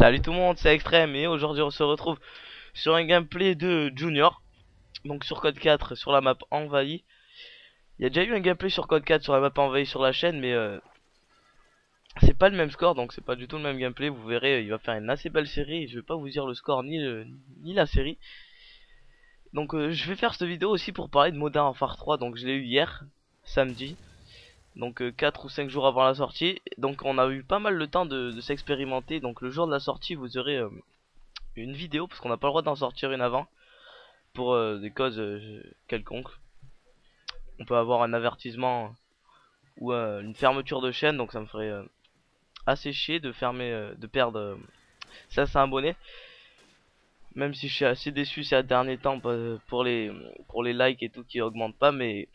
Salut tout le monde, c'est Extrême et aujourd'hui on se retrouve sur un gameplay de Junior. Donc sur Code 4 sur la map envahie. Il y a déjà eu un gameplay sur Code 4 sur la map envahie sur la chaîne, mais c'est pas le même score, donc c'est pas du tout le même gameplay. Vous verrez, il va faire une assez belle série. Je vais pas vous dire le score ni la série. Donc je vais faire cette vidéo aussi pour parler de Modern Warfare 3. Donc je l'ai eu hier, samedi. Donc 4 ou 5 jours avant la sortie. Donc on a eu pas mal le temps de s'expérimenter. Donc le jour de la sortie vous aurez une vidéo, parce qu'on n'a pas le droit d'en sortir une avant pour des causes quelconques. On peut avoir un avertissement ou une fermeture de chaîne, donc ça me ferait assez chier de fermer, de perdre 500 abonnés. Même si je suis assez déçu ces derniers temps pour les likes et tout qui augmentent pas, mais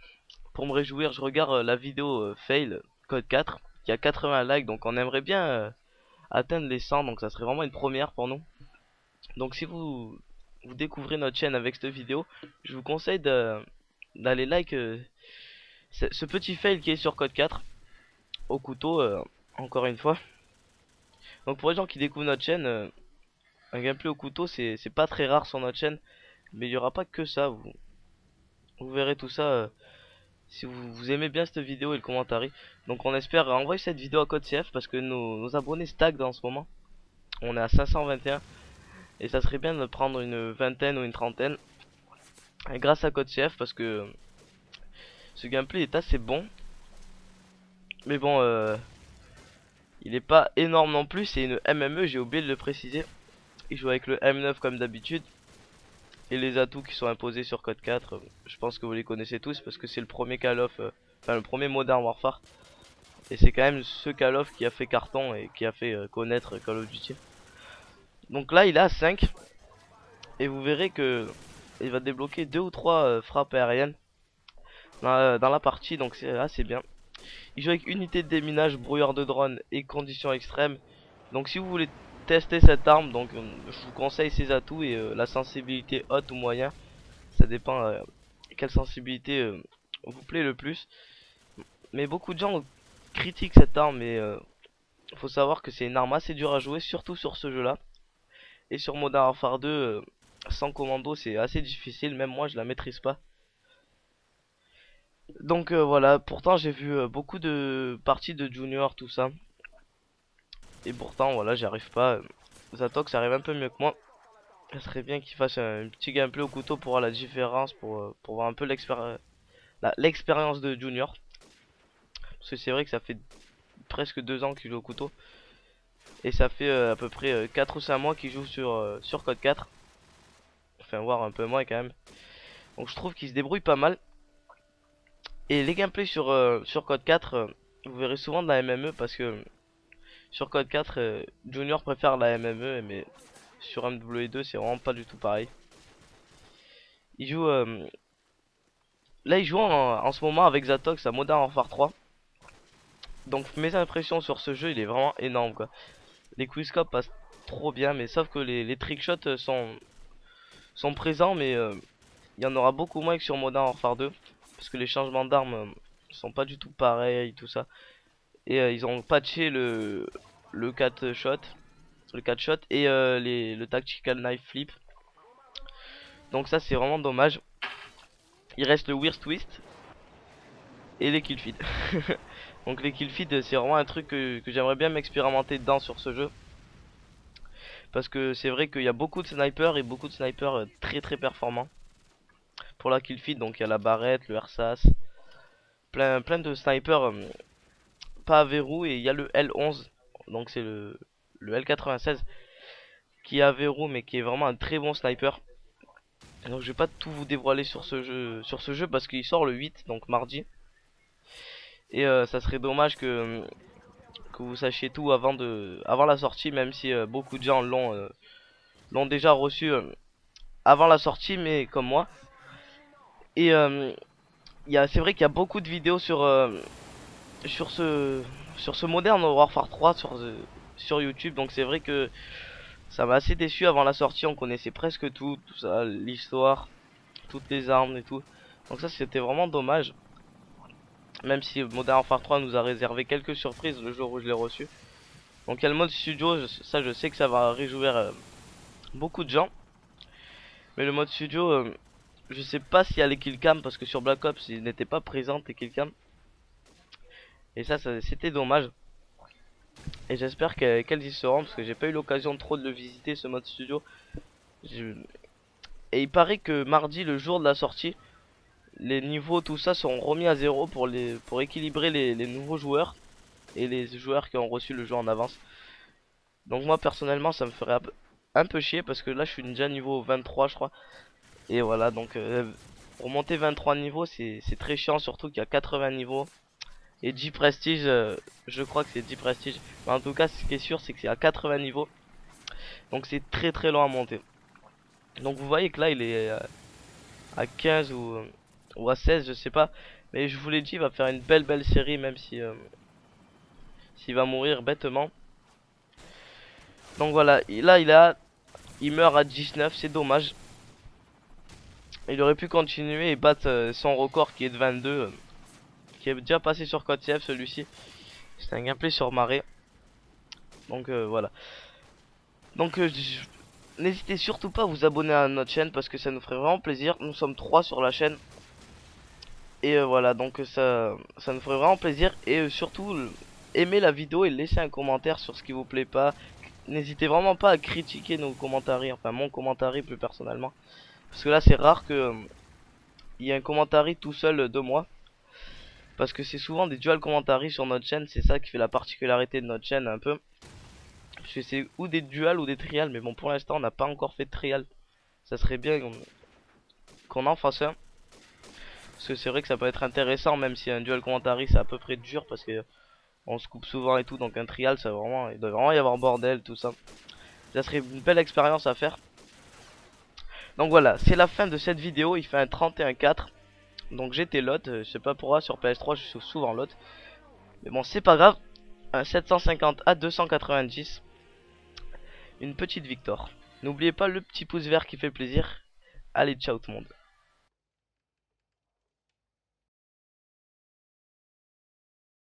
pour me réjouir, je regarde la vidéo fail Code 4 qui a 80 likes, donc on aimerait bien atteindre les 100, donc ça serait vraiment une première pour nous. Donc si vous découvrez notre chaîne avec cette vidéo, je vous conseille d'aller like ce petit fail qui est sur Code 4 au couteau, encore une fois. Donc pour les gens qui découvrent notre chaîne, un gameplay au couteau c'est pas très rare sur notre chaîne, mais il n'y aura pas que ça. Vous verrez tout ça si vous aimez bien cette vidéo et le commentaire. Donc on espère envoyer cette vidéo à Code CF parce que nos abonnés stagnent en ce moment. On est à 521 et ça serait bien de prendre une vingtaine ou une trentaine. Et grâce à Code CF parce que ce gameplay est assez bon. Mais bon, il est pas énorme non plus. C'est une MME, j'ai oublié de le préciser. Il joue avec le M9 comme d'habitude. Et les atouts qui sont imposés sur Code 4, je pense que vous les connaissez tous parce que c'est le premier Call of, enfin le premier Modern Warfare. Et c'est quand même ce Call of qui a fait carton et qui a fait connaître Call of Duty. Donc là il est à 5. Et vous verrez que il va débloquer 2 ou 3 frappes aériennes dans la partie, donc c'est assez bien. Il joue avec unité de déminage, brouillard de drone et conditions extrêmes. Donc si vous voulez tester cette arme, donc je vous conseille ses atouts et la sensibilité haute ou moyen. Ça dépend quelle sensibilité vous plaît le plus. Mais beaucoup de gens critiquent cette arme, mais faut savoir que c'est une arme assez dure à jouer, surtout sur ce jeu là. Et sur Modern Warfare 2, sans commando c'est assez difficile, même moi je la maîtrise pas. Donc voilà, pourtant j'ai vu beaucoup de parties de Junior, tout ça. Et pourtant voilà, j'y arrive pas. Zatox arrive un peu mieux que moi. Ça serait bien qu'il fasse un petit gameplay au couteau pour voir la différence, pour voir un peu l'expérience de Junior. Parce que c'est vrai que ça fait presque 2 ans qu'il joue au couteau. Et ça fait à peu près 4 ou 5 mois qu'il joue sur Code 4. Enfin voire un peu moins quand même. Donc je trouve qu'il se débrouille pas mal. Et les gameplays sur Code 4, vous verrez souvent de la MME parce que sur Code 4, Junior préfère la MME, mais sur MW2 c'est vraiment pas du tout pareil. Il joue là il joue en ce moment avec Zatox à Modern Warfare 3. Donc mes impressions sur ce jeu il est vraiment énorme quoi. Les quickscopes passent trop bien, mais sauf que les trickshots sont présents, mais il y en aura beaucoup moins que sur Modern Warfare 2 parce que les changements d'armes sont pas du tout pareils, tout ça. Et ils ont patché le 4 shot, et le tactical knife flip. Donc ça c'est vraiment dommage. Il reste le weird twist et les kill feed. Donc les kill feed c'est vraiment un truc que j'aimerais bien m'expérimenter dedans sur ce jeu. Parce que c'est vrai qu'il y a beaucoup de snipers et beaucoup de snipers très très performants pour la kill feed. Donc il y a la barrette, le RSAS, plein de snipers pas à verrou, et il y a le L11, donc c'est le L96 qui est à verrou mais qui est vraiment un très bon sniper. Donc je vais pas tout vous dévoiler sur ce jeu parce qu'il sort le 8, donc mardi. Et ça serait dommage que vous sachiez tout avant la sortie, même si beaucoup de gens l'ont déjà reçu avant la sortie, mais comme moi. Et c'est vrai qu'il y a beaucoup de vidéos sur ce Modern Warfare 3 sur YouTube, donc c'est vrai que ça m'a assez déçu. Avant la sortie on connaissait presque tout ça, l'histoire, toutes les armes et tout. Donc ça c'était vraiment dommage. Même si Modern Warfare 3 nous a réservé quelques surprises le jour où je l'ai reçu. Donc il y a le mode studio, ça je sais que ça va réjouir beaucoup de gens. Mais le mode studio, je sais pas s'il y a les killcam parce que sur Black Ops il n'était pas présent les killcam. Et ça c'était dommage. Et j'espère qu'elles y seront parce que j'ai pas eu l'occasion trop de le visiter ce mode studio. Et il paraît que mardi, le jour de la sortie, les niveaux tout ça seront remis à zéro pour équilibrer les nouveaux joueurs et les joueurs qui ont reçu le jeu en avance. Donc moi personnellement ça me ferait un peu chier parce que là je suis déjà niveau 23 je crois. Et voilà, donc pour monter 23 niveaux c'est très chiant, surtout qu'il y a 80 niveaux. Et 10 prestige, je crois que c'est 10 prestige. Mais en tout cas ce qui est sûr c'est que c'est à 80 niveaux. Donc c'est très très long à monter. Donc vous voyez que là il est à 15 ou à 16 je sais pas. Mais je vous l'ai dit, il va faire une belle série même si s'il va mourir bêtement. Donc voilà, là il meurt à 19, c'est dommage. Il aurait pu continuer et battre son record qui est de 22, qui est déjà passé sur Code CF celui-ci. C'est un gameplay sur marée. Donc voilà. Donc n'hésitez surtout pas à vous abonner à notre chaîne parce que ça nous ferait vraiment plaisir. Nous sommes 3 sur la chaîne. Et voilà, donc ça nous ferait vraiment plaisir. Et surtout, aimez la vidéo et laissez un commentaire sur ce qui vous plaît pas. N'hésitez vraiment pas à critiquer nos commentaires, enfin mon commentaire plus personnellement. Parce que là c'est rare que il y ait un commentaire tout seul de moi. Parce que c'est souvent des dual commentaries sur notre chaîne, c'est ça qui fait la particularité de notre chaîne un peu. Parce que c'est ou des duals ou des trials, mais bon pour l'instant on n'a pas encore fait de trial. Ça serait bien qu'on en fasse un. Parce que c'est vrai que ça peut être intéressant même si un dual commentary c'est à peu près dur parce que on se coupe souvent et tout, donc un trial ça vraiment, il doit vraiment y avoir bordel tout ça. Ça serait une belle expérience à faire. Donc voilà, c'est la fin de cette vidéo, il fait un 31-4. Donc j'étais lot, je sais pas pourquoi sur PS3 je suis souvent lot. Mais bon c'est pas grave, un 750 à 290. Une petite victoire. N'oubliez pas le petit pouce vert qui fait plaisir. Allez ciao tout le monde.